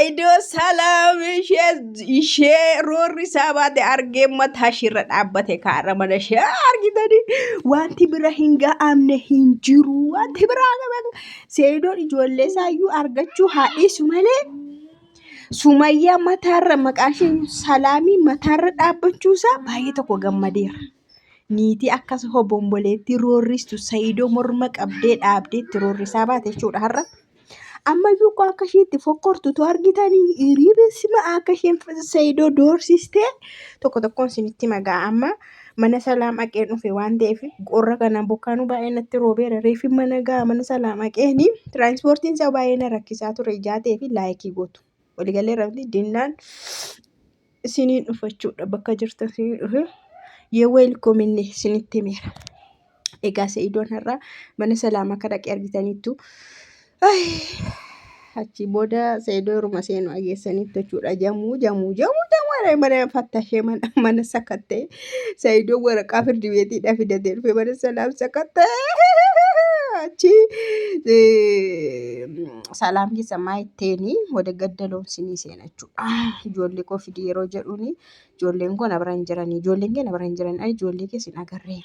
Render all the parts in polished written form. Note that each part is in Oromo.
Sayido salaam ishee roorri isaa baate argee mataa ishirra dhaabbate kaara mana ishee argitani wanti bira hin ga'amne hin jiru wanti bira ga'amne Sayidoon ijoollee isaayyuu argachuu haadhisu malee Sumayyaa mataarra maqaan ishee salaamii mataarra dhaabbachuusaa baay'ee tokko gammadeera. Niitii akkas hobomboleetti roorristu Sayidoo morma qabdee dhaabdeetti roorri isaa baate jechuudha har'a. Ammayyuu akka isheetti fokkortutu argitanii hiriibesima akka isheen Sayidoo doorsistee tokkoon isinitti magaa amma mana salaam aqeen dhufe waan ta'eef qorra kana bokkaanuu baay'ee natti roobeera reefi mana gaa mana salaam aqeeni tiraanspoortiin isaa baay'ee na rakkisaa ture ijaatee fi laayikii gootu. Waligalee rabni dinnaan isiniin dhufachuudha bakka jirtan isiniin dhufe yoo weelkoominne isinitti himeera. Egaa Sayidoon har'a mana salaam akka dhaqee argitaniittu achi booda Sayidoo ruma seenu ageessaniif jechuudha. Jamuu mana fattashee mana sakattee Sayidoo waraqaa firdi beetiidhaa fidatee dhufe mana salaam sakattee achi salaam keessa maayitteeni wada gaddaloomsinii seena jechuudha. Ijoollee koo fidi yeroo jedhuuni ijoolleen koo na bira hin jiranii ijoolleen kee na bira hin jiranii ijoollee kee sin agarree.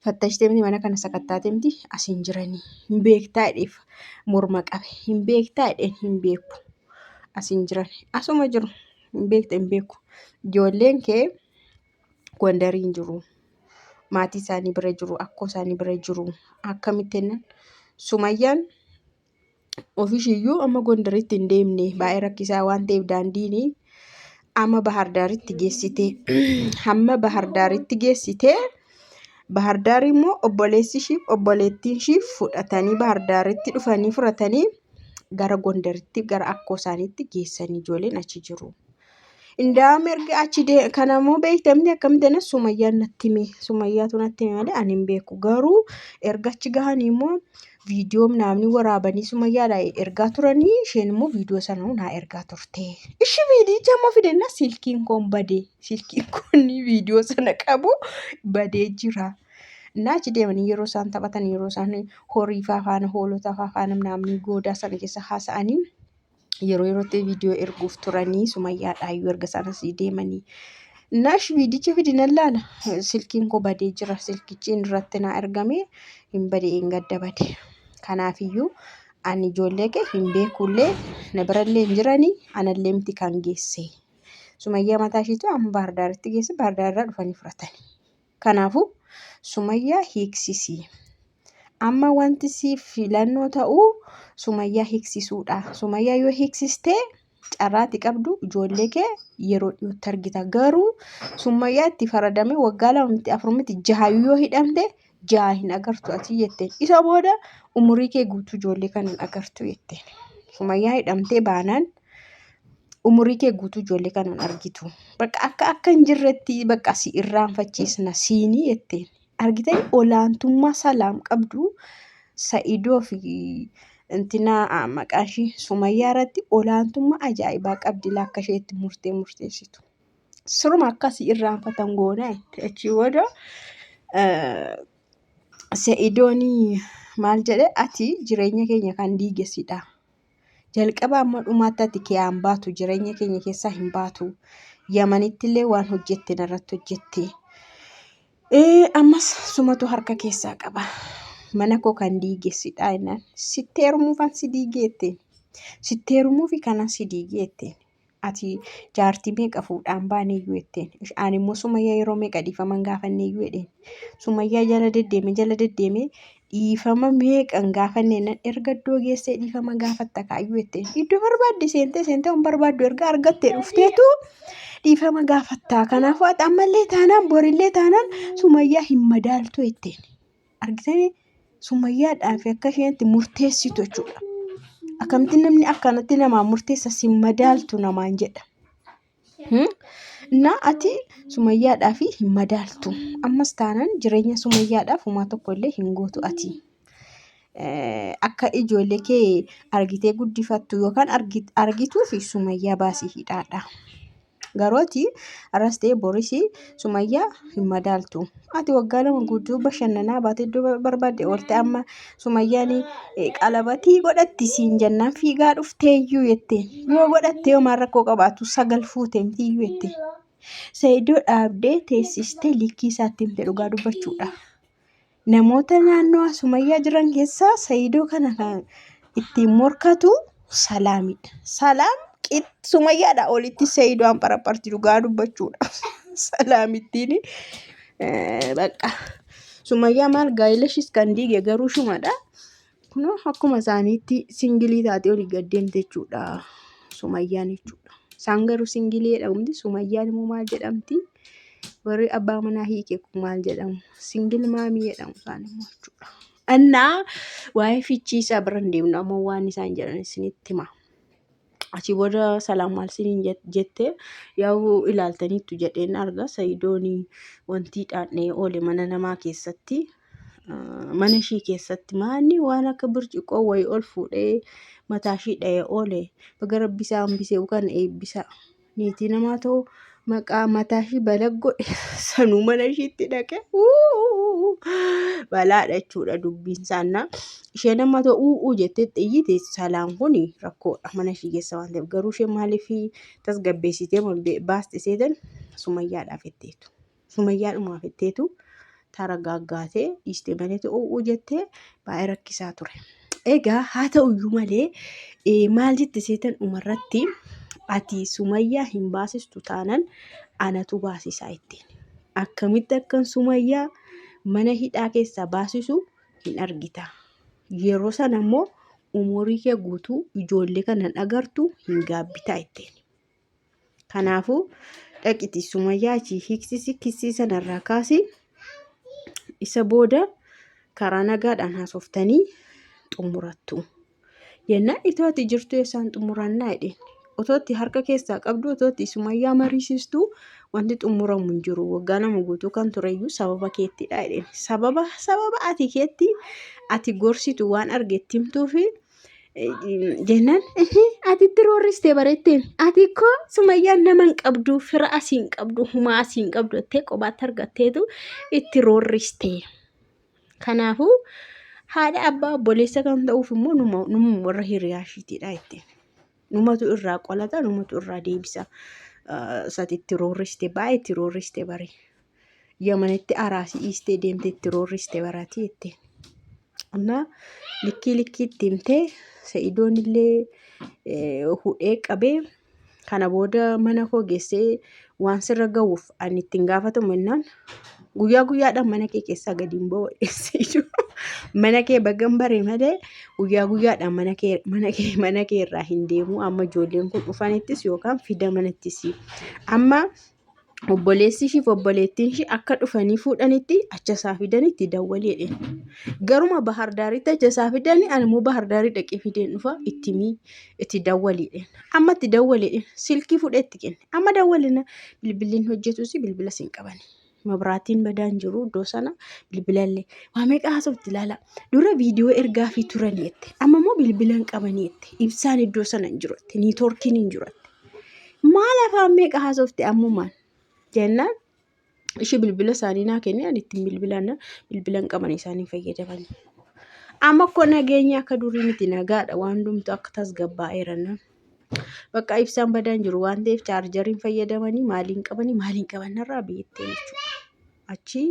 Fattashitee mana kana sakattaatee miti asiin jiranii hin beektaa jedheef morma qabe hin beektaa jedheen hin beeku asiin jiran asuma jiru hin beekta hin beeku ijoolleen kee Gondarii hin jiru maatii isaanii bira jiru akkoo isaanii bira jiru akkamittiin Sumayyaan ofishiyyuu amma Gondaritti hin deemne baay'ee rakkisaa waan ta'eef daandiin amma Bahardaaritti geessitee hamma Bahardaaritti geessitee Bahardaar immoo obboleessi ishiif obboleettiin ishiif fudhatanii Bahardaaritti dhufanii fudhatanii gara Gondaritti gara akkoo isaaniitti geessanii ijoolleen achi jiru. Indaam erga achi kanammoo beektamni akkamitti Sumayyaan natti hime Sumayyaatu natti hime malee ani hin beeku garuu erga achi gahanii immoo viidiyoo namni waraabanii Sumayyaadhaa ergaa turanii isheen immoo viidiyoo sana naa ergaa turte. Ishi viidiyicha immoo fidenna silkiin koon badee silkiin koon viidiyoo sana qabu badee jira. Naachi deemanii yeroo isaan taphatan yeroo isaan horii faana hoolota faana namni goodaa sana keessa haasa'anii yerootti viidiyoo erguuf turanii Sumayyaadhaayyuu erga sanas deemanii. Naash viidiyicha fidinan laala silkiin koo badee jira silkichi irratti naa ergame hin badee hin gadda badee. Kanaafiyyuu ani ijoollee kee hin beekullee na birallee hin jiranii anallee miti kan geesse. Sumayyaa mataa isheetu amma Bahardaaritti geesse Bahardaarraa dhufanii fudhatanii. Kanaafuu Sumayyaa hiiksisii. Amma wanti siif filannoo ta'uu Sumayyaa hiiksisuudha. Sumayyaa yoo hiiksistee carraati qabdu ijoollee kee yeroo dhiyootti argita. Garuu Sumayyaa itti faradame waggaa 2-4 yoo hidhamte jaha hin agartu ati jetteen. Isa booda umurii kee guutuu ijoollee kan hin agartu jetteen. Sumayyaa hidhamtee baanaan umurii kee guutuu ijoollee kan hin argitu. Bakka akka hin jirretti bakka si irraanfachiisna siinii jetteen. Argitanii olaantummaa salaam qabdu Sayidoo fi intina maqaan ishee Sumayyaa irratti olaantummaa ajaa'ibaa qabdi akka isheetti murteessitu. Siruma akkasii irraanfatan goonaa achi booda Sayidoon maal jedhe ati jireenya keenya kan diigessidha. Jalqaba amma dhumaatti ati kiyaan baatu jireenya keenya keessaa hin baatu. Yamanitti illee waan hojjette narratti hojjette. Ammas sumatu harka keessaa qaba. Mana koo kan diigessidha jennaan. Sitti heerumuufan si diigeetteen. Sitti heerumuufi kanan si diigeetteen. Ati jaartii meeqa fuudhaan baaneeyyuu jetteen. Ani immoo Sumayyaa yeroo meeqa dhiifaman gaafanneeyyuu jedheen. Sumayyaa jala deddeeme dhiifama meeqan gaafanneenan erga iddoo geessee dhiifama gaafatta kaayyuu jetteen. Iddoo barbaadde seentee hin barbaaddu erga argattee dhufteetu dhiifama gaafattaa. Kanaafuu ati ammallee taanaan borillee taanaan Sumayyaa hin madaaltu jetteen. Argitanii Sumayyaadhaaf akka isheetti murteessitu jechuudha. Akkamitti namni akkanatti namaa murteessa si madaaltu namaan jedha. Na ati Sumayyaadhaaf hin madaaltu. Ammas taanaan jireenya Sumayyaadhaaf homaa tokkollee hin gootu ati. Akka ijoollee kee argitee guddifattu yookaan argituu fi Sumayyaa baasii hidhaadha. Garooti arras ta'ee boris Sumayyaa hin madaaltu. Ati waggaa lama guutuu bashannanaa baatee iddoo barbaadde oolte amma Sumayyaan qalabatii godhatti siin jennaan fiigaa dhufteeyyuu jetteen. Yoo godhattee homaan rakkoo qabaatu 9 fuuteemtiyyuu jetteen. Saayidoo dhaabdee teessistee likkii isaatti himte dhugaa dubbachuudha. Namoota naannoo Sumayyaa jiran keessaa Saayidoo kana kan ittiin morkatu Salaamidha. Salaam Sumayyaadha olitti Saayidoo hanpharapharti dhugaa dubbachuudha. Salaamittiin bakka Sumayyaa maal gaa'elashis kan diige garuu shumadha. Kunoo akkuma isaaniitti singilii taatee olii gaddeemte jechuudha Sumayyaan jechuudha. Isaan garuu singilii jedhamti. Sumayyaan immoo maal jedhamti? Warri abbaa manaa hiike kun maal jedhamu? Singil maamii jedhamu isaan immoo jechuudha. Annaa waa'ee fichii isaa bira hin deemnu ammoo waan isaan jedhan isinitti hima. Achi booda Salaam maal isiniin jette yaa'u ilaaltaniittu jedheen arga. Saayidoon wanti dhaadhee oole mana namaa keessatti mana ishii keessatti maanni waan akka burcuqqoo wayii ol fuudhee mataa ishii dha'ee oole. Baga rabbi isaa hambisee kan eebbisa. Niitii namaa ta'u maqaa mataa ishii balaggodhe sanuu mana ishiitti dhaqe. Balaadha jechuudha dubbiin isaannaa. Isheen amma ta'uu jettee iyyite Salaam kun rakkoodha mana ishii keessa waan ta'eef garuu isheen maaliif tasgabbeessitee baaste seetan Sumayyaadhaaf jetteetu. Sumayyaadhumaaf jetteetu taragaaggaatee dhiistee malee ta'uu jettee baay'ee rakkisaa ture. Egaa haa ta'uyyuu malee maal jette seetan dhumarratti ati Sumayyaa hin baasistu taanaan anatu baasisaa ittiin. Akkamitti akkan Sumayyaa mana hidhaa keessaa baasisu hin argita. Yeroo sana immoo umurii kee guutuu ijoollee kanan agartu hin gaabbitaa ittiin. Kanaafuu dhaqiti Sumayyaa achii hiiksisi kissii sanarraa kaasi isa booda karaa nagaadhaan haasoftanii xumurattu. Yennaan itooti jirtu eessaan xumurannaa jedheen. Otootti harka keessaa qabdu otootti Sumayyaa mariisistuu wanti xumuramu hin jiru. Waggaa nama guutuu kan tureyyuu sababa keettidha jedheen. Sababa ati keetti ati gorsitu waan argetti himtuufi jennaan ati itti roorristee bareetteen. Ati koo Sumayyaan nama hin qabdu fira asii hin qabdu humaa asii hin qabdu jettee qobaatti argatteetu itti roorristee. Kanaafuu haadha abbaa obboleessa kan ta'uuf immoo numa warra hiriyaa ishiitidha jetteen. Numatu irraa qolata numatu irraa deebisa. Satitti roorriste baay'ee itti roorriste bare. Yamanitti araasii dhiistee deemtee itti roorriste barati jetteen. Amma likkii itti himtee Saayidoon illee hudhee qabee kana booda mana koo geessee waan sirra ga'uuf ani ittiin gaafatamu jennaan guyyaadhaan mana kee keessaa gadi hin ba'u Saayidoon. Mana kee bagan bare malee guyyaadhaan mana kee irraa hin deemu amma ijoolleen kun dhufanittis yookaan fidamanittis. Amma obboleessi ishii fi obboleettiin ishii akka dhufanii fuudhanitti achasaa fidanitti dawwalee jedheen. Garuma Bahar Daaritti achasaa fidanii ani immoo Bahar Daarii dhaqee fideen dhufa itti dawwalee. Amma itti dawwalee silkii fudhee itti kenne. Amma dawwalina bilbiliin hojjetus bilbila siin qabani. Mabraatiin badaan jiru iddoo sana bilbilallee waa meeqa haasofti ilaala. Dura viidiyoo ergaa fi turanii jette. Amma immoo bilbilan qabanii jette. Ibsaan iddoo sana hin jiru jette. Niitoorkiin hin jiru jette. Maal afaan meeqa haasofti ammumaan jennaan ishee bilbila isaanii naa kennee ani ittiin bilbilan qabanii isaanii fayyadaman. Amma akkoo nageenya akka durii miti nagaadha waan hundumtu akka tasgabbaa'eeran. Bakka ibsaan badaan jiru waan ta'eef chaarjariin fayyadamanii maaliin qabanirraa biyyatteen jechuudha. Achi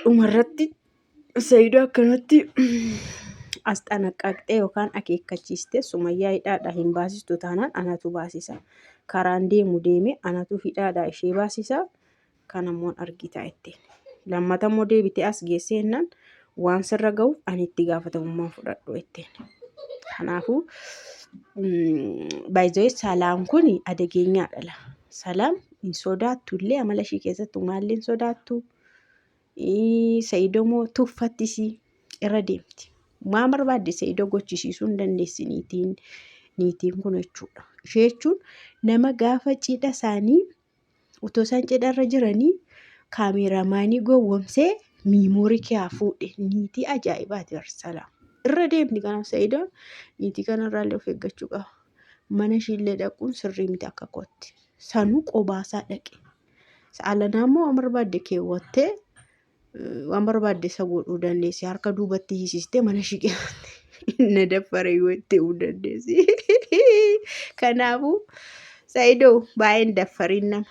dhumarratti Saayidoo akkanatti as xanaqqaqxee yookaan akeekkachiiste Sumayyaa hidhaadhaa hin baasistu taanaan anatu baasisa. Karaan deeme anatu hidhaadhaa ishee baasisa. Kan ammoo argitaa jetteen. Lammata immoo deebitee as geessee jennaan waan sirra ga'uuf ani itti gaafatamummaa fudhadhu jetteen. Kanaafuu baay'ee Salaam kun adageenyaadha. Salaam hin sodaattu illee amala ishii keessatti maallee hin sodaattu. Saayidoo moo tuffattisii irra deemti. Waan barbaadde Saayidoo gochisiisuu hin dandeessi niitiin kun jechuudha. Ishee jechuun nama gaafa cidha isaanii utoo isaan cidharra jiranii kaameraamaanii gowwomsee miimoorii kee fuudhe niitii ajaa'ibaati Salaam. Irra deemti kanaaf Saayidoon niitii kanarraallee of eeggachuu qaba. Mana ishiillee dhaquun sirrii miti akka kootti. sanuu qobaasaa dhaqe. Sa'aalanaa immoo waan barbaadde keewwattee waan barbaadde isa godhuu dandeessi. Harka duubatti hiisistee mana shiqee na daffare yoo itti himuu dandeessi. Kanaafuu Saayidoo baay'een daffariin nama.